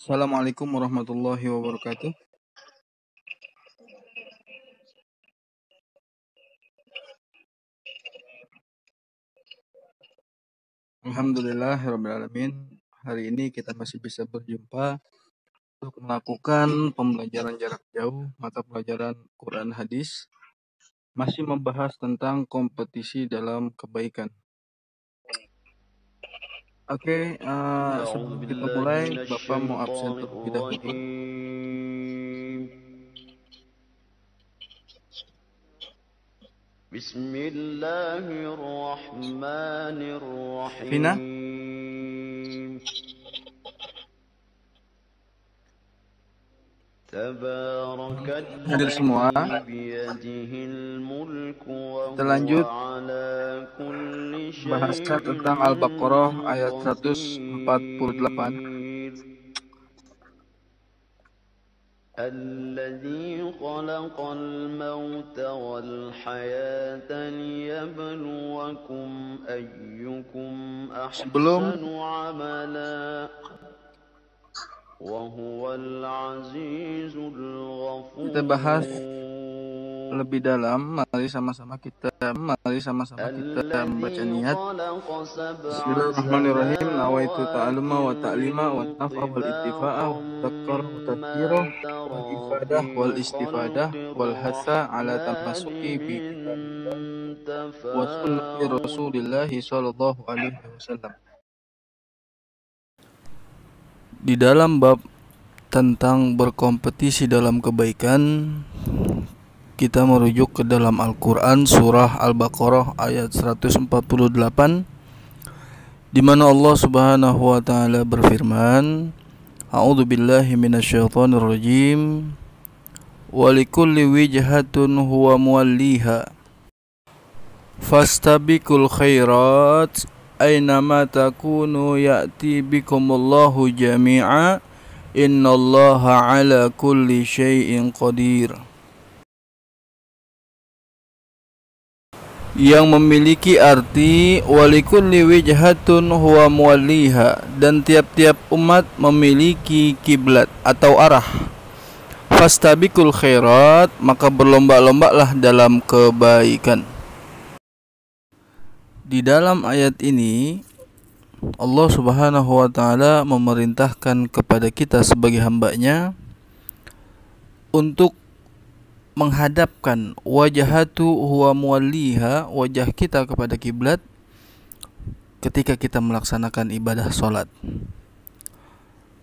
Assalamualaikum warahmatullahi wabarakatuh. Alhamdulillahirrabbilalamin. Hari ini kita masih bisa berjumpa untuk melakukan pembelajaran jarak jauh mata pelajaran Quran Hadis. Masih membahas tentang kompetisi dalam kebaikan. Oke, sebelum kita mulai, Bapak mau absen terlebih dahulu. Bismillahirrahmanirrahim. Vina? Hadir semua. Kita lanjut bahasan tentang Al-Baqarah ayat 148. الذي خلق الموت والحياة ليبلوكم أيكم أحسن عملا وهو العزيز الغفور. Kita bahas lebih dalam. Mari sama-sama kita membaca niat. Bismillahirrahmanirrahim. Nawaitu ta'aluma wa ta'lima wa nafa wal ittifa'a wa takkar wa tadkirah wal ifadah wal istifadah wal hasa ala tamasuki bi wa sunnati Rasulillahi sallallahu alaihi wasallam. Di dalam bab tentang berkompetisi dalam kebaikan, kita merujuk ke dalam Al-Quran surah Al-Baqarah ayat 148, di mana Allah Subhanahu wa taala berfirman, A'udzu billahi minasyaitonir rajim. Wa likulli wijhatun huwa muwalliha fastabiqul khairat aynama takunu ya'ti bikumullahu jami'a innallaha ala kulli syai'in qadir. Yang memiliki arti walikulli wijhatun huwa muwalliha, dan tiap-tiap umat memiliki kiblat atau arah. Fastabiqul khairat, maka berlomba-lombalah dalam kebaikan. Di dalam ayat ini Allah Subhanahu wa taala memerintahkan kepada kita sebagai hambanya untuk menghadapkan wajhatu huwa muwalliha, wajah kita kepada kiblat ketika kita melaksanakan ibadah sholat.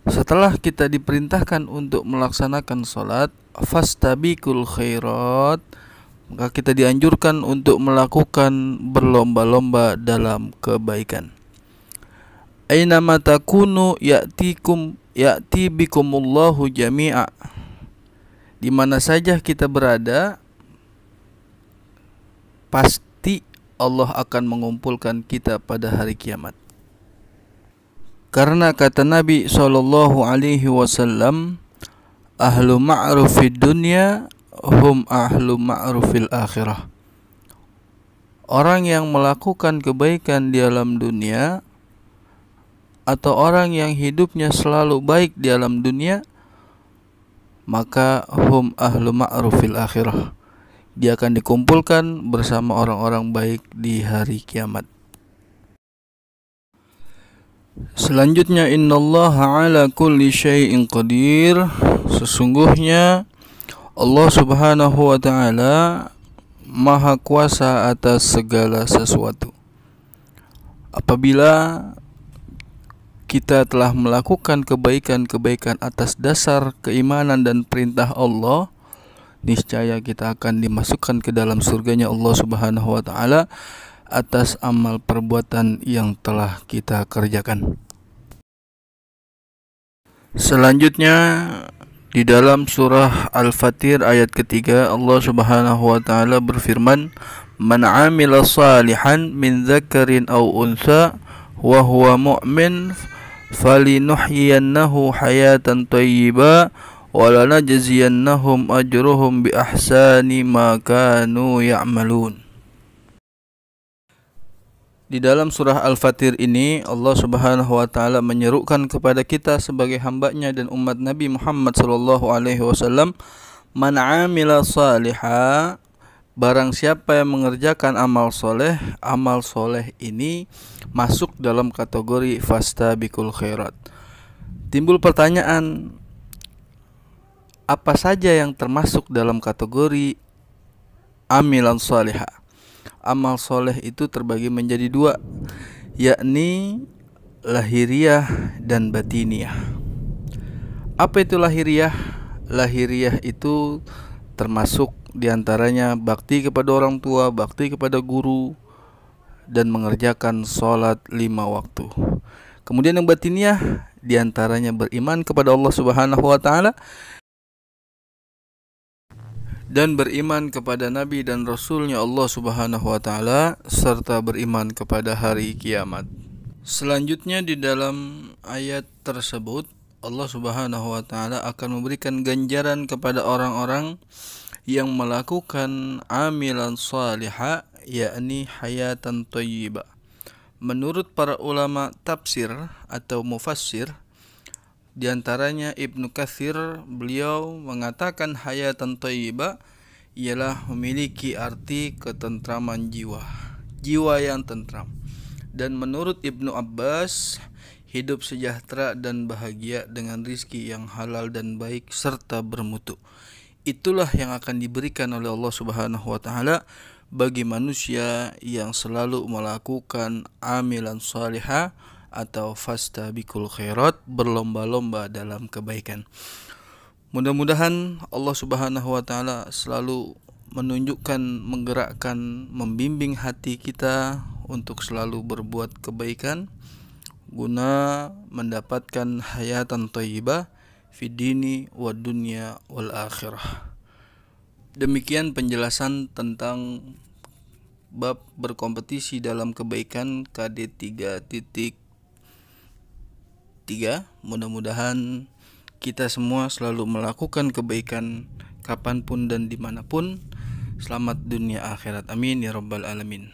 Setelah kita diperintahkan untuk melaksanakan sholat, fastabiqul khairat, maka kita dianjurkan untuk melakukan berlomba-lomba dalam kebaikan. Ainama takunu ya'ti bikumullahu jami'a, di mana saja kita berada, pasti Allah akan mengumpulkan kita pada hari kiamat. Karena kata Nabi sallallahu alaihi wasallam, ahlu ma'rufid dunya hum ahlu ma'rufil akhirah. Orang yang melakukan kebaikan di alam dunia, atau orang yang hidupnya selalu baik di alam dunia, maka hum ahlu ma'rufil akhirah, dia akan dikumpulkan bersama orang-orang baik di hari kiamat. Selanjutnya, innallaha ala kulli syai'in qadir, sesungguhnya Allah Subhanahu wa taala maha kuasa atas segala sesuatu. Apabila kita telah melakukan kebaikan-kebaikan atas dasar keimanan dan perintah Allah, niscaya kita akan dimasukkan ke dalam surganya Allah Subhanahu wa taala atas amal perbuatan yang telah kita kerjakan. Selanjutnya, di dalam surah Al-Fatir ayat ketiga, Allah Subhanahu wa taala berfirman, "Man 'amila shalihan min dzakarin aw untha wa huwa mu'min falinuhyiyannahu hayatan thayyibah wa lanajziyannahum ajruhum bi ahsani ma kanu ya'malun." Di dalam surah Al-Fatir ini Allah Subhanahu wa taala menyerukan kepada kita sebagai hamba-Nya dan umat Nabi Muhammad sallallahu alaihi wasallam, "Man 'amila shaliha", barang siapa yang mengerjakan amal soleh ini masuk dalam kategori fastabiqul khairat. Timbul pertanyaan, apa saja yang termasuk dalam kategori amilan salihah? Amal soleh itu terbagi menjadi dua, yakni lahiriah dan batiniah. Apa itu lahiriah? Lahiriah itu termasuk diantaranya bakti kepada orang tua, bakti kepada guru, dan mengerjakan sholat 5 waktu. Kemudian yang batiniah diantaranya beriman kepada Allah Subhanahu wa taala dan beriman kepada Nabi dan Rasulnya Allah Subhanahu wa taala serta beriman kepada hari kiamat. Selanjutnya di dalam ayat tersebut Allah Subhanahu wa taala akan memberikan ganjaran kepada orang-orang yang melakukan amilan salihah, yakni hayatan thayyibah. Menurut para ulama tafsir atau mufassir, di antaranya Ibnu Katsir, beliau mengatakan hayatan thayyibah ialah memiliki arti ketentraman jiwa yang tentram. Dan menurut Ibnu Abbas, hidup sejahtera dan bahagia dengan rizki yang halal dan baik serta bermutu. Itulah yang akan diberikan oleh Allah Subhanahu wa taala bagi manusia yang selalu melakukan amilan salihah atau fastabiqul khairat, berlomba-lomba dalam kebaikan. Mudah-mudahan Allah Subhanahu wa taala selalu menunjukkan, menggerakkan, membimbing hati kita untuk selalu berbuat kebaikan guna mendapatkan hayatan thayyibah fid dini wad dunya wal akhirah. Demikian penjelasan tentang bab berkompetisi dalam kebaikan KD 3.3. Mudah-mudahan kita semua selalu melakukan kebaikan kapanpun dan dimanapun. Selamat dunia akhirat, amin ya rabbal alamin.